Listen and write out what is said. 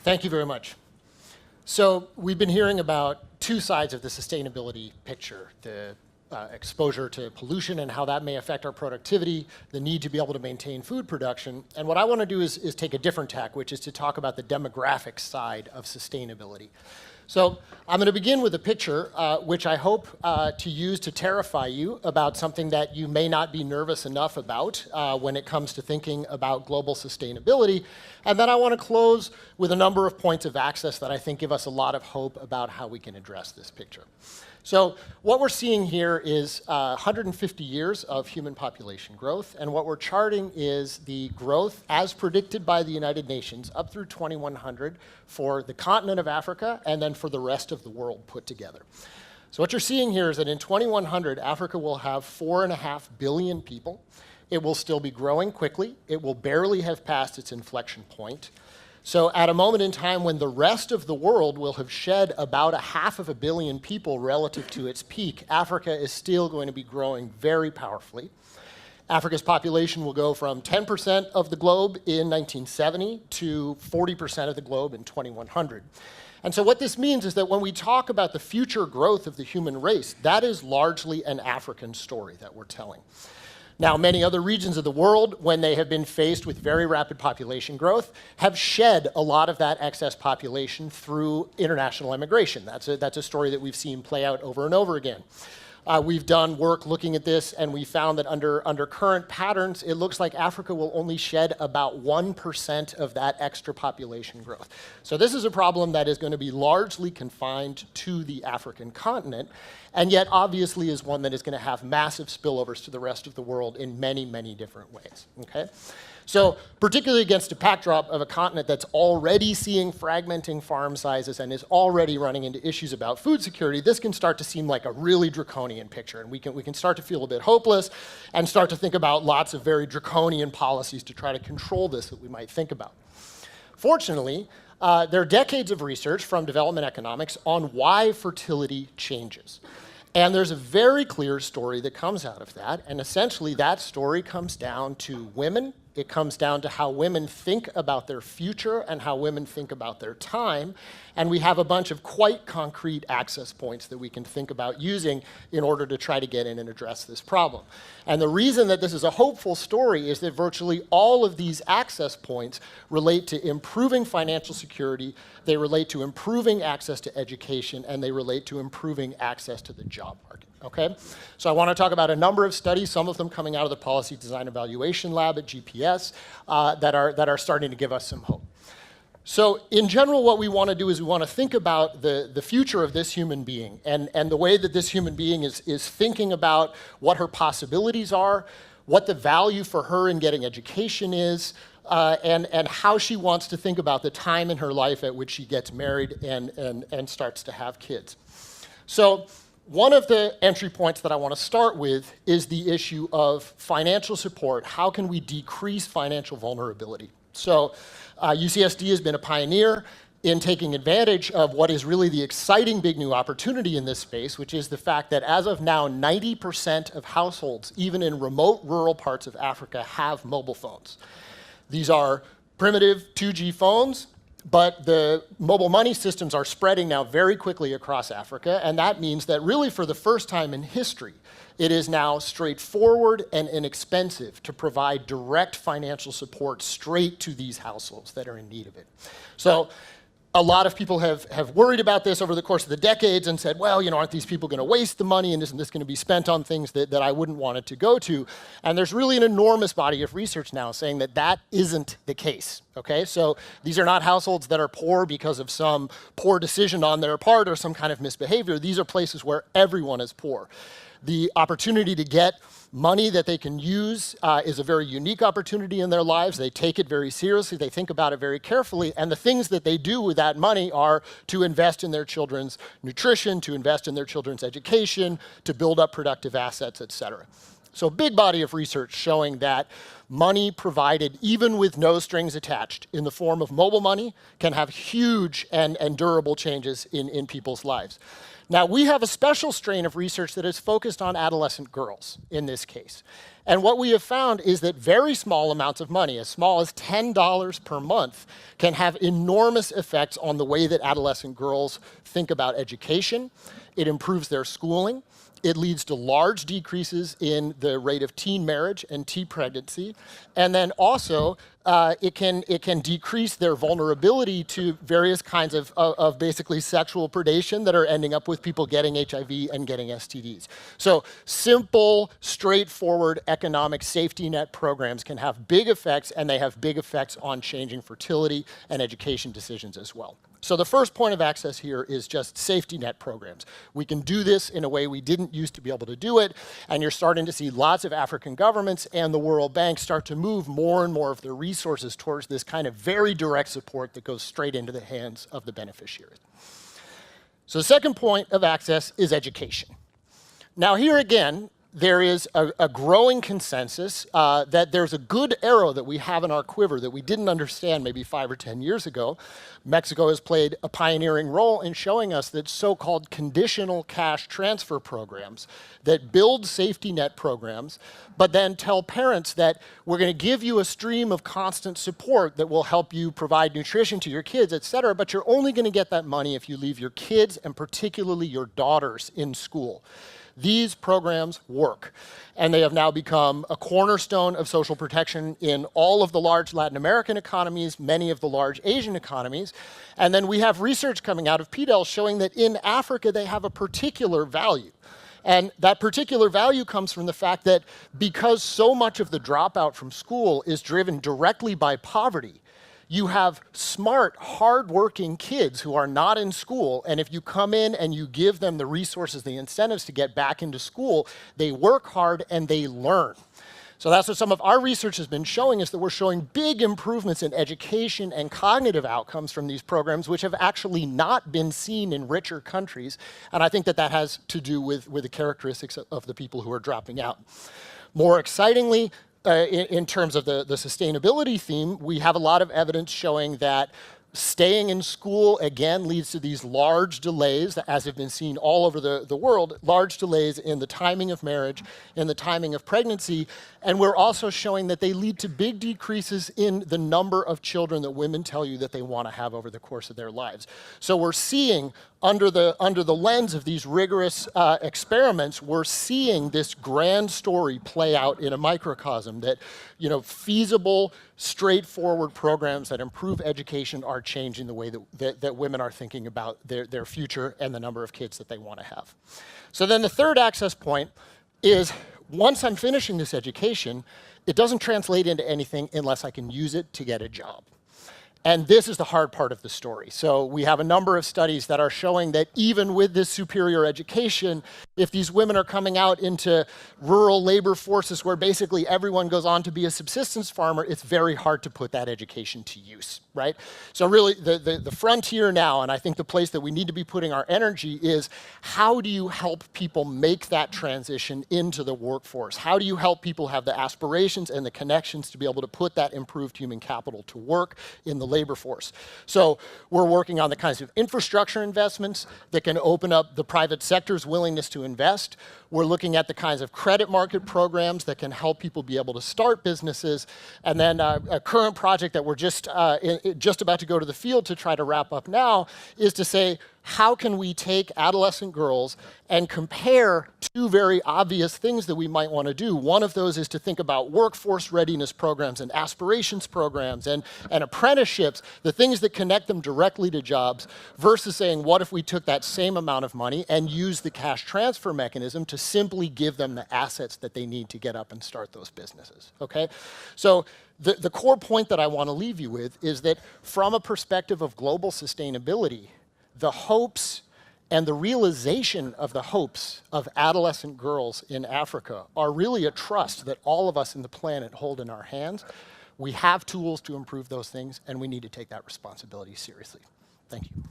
Thank you very much. So we've been hearing about two sides of the sustainability picture, the exposure to pollution and how that may affect our productivity, the need to be able to maintain food production. And what I want to do is take a different tack, which is to talk about the demographic side of sustainability. So I'm going to begin with a picture, which I hope to use to terrify you about something that you may not be nervous enough about when it comes to thinking about global sustainability. And then I want to close with a number of points of access that I think give us a lot of hope about how we can address this picture. So what we're seeing here is 150 years of human population growth, and what we're charting is the growth as predicted by the United Nations up through 2100 for the continent of Africa and then for the rest of the world put together. So what you're seeing here is that in 2100, Africa will have 4.5 billion people. It will still be growing quickly. It will barely have passed its inflection point. So at a moment in time when the rest of the world will have shed about 500 million people relative to its peak, Africa is still going to be growing very powerfully. Africa's population will go from 10% of the globe in 1970 to 40% of the globe in 2100. And so what this means is that when we talk about the future growth of the human race, that is largely an African story that we're telling. Now, many other regions of the world, when they have been faced with very rapid population growth, have shed a lot of that excess population through international immigration. That's a story that we've seen play out over and over again. We've done work looking at this, and we found that under current patterns, it looks like Africa will only shed about 1% of that extra population growth. So this is a problem that is going to be largely confined to the African continent, and yet obviously is one that is going to have massive spillovers to the rest of the world in many, many different ways. Okay? So particularly against a backdrop of a continent that's already seeing fragmenting farm sizes and is already running into issues about food security, this can start to seem like a really draconian picture. And we can start to feel a bit hopeless and start to think about lots of very draconian policies to try to control this that we might think about. Fortunately, there are decades of research from development economics on why fertility changes. And there's a very clear story that comes out of that. And essentially, that story comes down to women. It comes down to how women think about their future and how women think about their time. And we have a bunch of quite concrete access points that we can think about using in order to try to get in and address this problem. And the reason that this is a hopeful story is that virtually all of these access points relate to improving financial security, they relate to improving access to education, and they relate to improving access to the job market. Okay? So I want to talk about a number of studies, some of them coming out of the Policy Design Evaluation Lab at GPS, that are starting to give us some hope. So in general, what we want to do is we want to think about the future of this human being and the way that this human being is thinking about what her possibilities are, what the value for her in getting education is, and how she wants to think about the time in her life at which she gets married and starts to have kids. So one of the entry points that I want to start with is the issue of financial support. How can we decrease financial vulnerability? So UCSD has been a pioneer in taking advantage of what is really the exciting big new opportunity in this space, which is the fact that as of now, 90% of households, even in remote rural parts of Africa, have mobile phones. These are primitive 2G phones, but the mobile money systems are spreading now very quickly across Africa, and that means that really for the first time in history, it is now straightforward and inexpensive to provide direct financial support straight to these households that are in need of it. So a lot of people have worried about this over the course of the decades and said, well, aren't these people going to waste the money, and isn't this going to be spent on things that I wouldn't want it to go to? And there's really an enormous body of research now saying that that isn't the case. Okay, so these are not households that are poor because of some poor decision on their part or some kind of misbehavior. These are places where everyone is poor. The opportunity to get money that they can use is a very unique opportunity in their lives. They take it very seriously. They think about it very carefully. And the things that they do with that money are to invest in their children's nutrition, to invest in their children's education, to build up productive assets, et cetera. So big body of research showing that money provided even with no strings attached in the form of mobile money can have huge and durable changes in people's lives. Now, we have a special strain of research that is focused on adolescent girls in this case. And what we have found is that very small amounts of money, as small as $10 per month, can have enormous effects on the way that adolescent girls think about education. It improves their schooling. It leads to large decreases in the rate of teen marriage and teen pregnancy. And then also, it can decrease their vulnerability to various kinds of basically sexual predation that are ending up with people getting HIV and getting STDs. So simple, straightforward economic safety net programs can have big effects, and they have big effects on changing fertility and education decisions as well. So the first point of access here is just safety net programs. We can do this in a way we didn't used to be able to do it, and you're starting to see lots of African governments and the World Bank start to move more and more of their resources towards this kind of very direct support that goes straight into the hands of the beneficiaries. So the second point of access is education. Now here again, there is a growing consensus that there's a good arrow that we have in our quiver that we didn't understand maybe 5 or 10 years ago. Mexico has played a pioneering role in showing us that so-called conditional cash transfer programs that build safety net programs, but then tell parents that we're going to give you a stream of constant support that will help you provide nutrition to your kids, et cetera, but you're only going to get that money if you leave your kids and particularly your daughters in school. These programs work, and they have now become a cornerstone of social protection in all of the large Latin American economies, many of the large Asian economies. And then we have research coming out of PDL showing that in Africa they have a particular value. And that particular value comes from the fact that because so much of the dropout from school is driven directly by poverty, you have smart, hardworking kids who are not in school, and if you come in and you give them the resources, the incentives to get back into school, they work hard and they learn. So that's what some of our research has been showing, is that we're showing big improvements in education and cognitive outcomes from these programs, which have actually not been seen in richer countries. And I think that that has to do with the characteristics of the people who are dropping out. More excitingly, in terms of the sustainability theme, we have a lot of evidence showing that staying in school, again, leads to these large delays, as have been seen all over the world, large delays in the timing of marriage, in the timing of pregnancy, and we're also showing that they lead to big decreases in the number of children that women tell you that they want to have over the course of their lives. So we're seeing, under the lens of these rigorous experiments, we're seeing this grand story play out in a microcosm that, you know, feasible, straightforward programs that improve education are changing the way that women are thinking about their future and the number of kids that they want to have. So then the third access point is, once I'm finishing this education, it doesn't translate into anything unless I can use it to get a job. And this is the hard part of the story. So we have a number of studies that are showing that even with this superior education, if these women are coming out into rural labor forces where basically everyone goes on to be a subsistence farmer, it's very hard to put that education to use, right? So really the frontier now, and I think the place that we need to be putting our energy, is how do you help people make that transition into the workforce? How do you help people have the aspirations and the connections to be able to put that improved human capital to work in the labor force? So we're working on the kinds of infrastructure investments that can open up the private sector's willingness to invest. We're looking at the kinds of credit market programs that can help people be able to start businesses. And then a current project that we're just about to go to the field to try to wrap up now is to say, how can we take adolescent girls and compare two very obvious things that we might want to do? One of those is to think about workforce readiness programs and aspirations programs and apprenticeships, the things that connect them directly to jobs, versus saying, what if we took that same amount of money and used the cash transfer mechanism to simply give them the assets that they need to get up and start those businesses, okay? So the core point that I want to leave you with is that from a perspective of global sustainability, the hopes and the realization of the hopes of adolescent girls in Africa are really a trust that all of us in the planet hold in our hands. We have tools to improve those things, and we need to take that responsibility seriously. Thank you.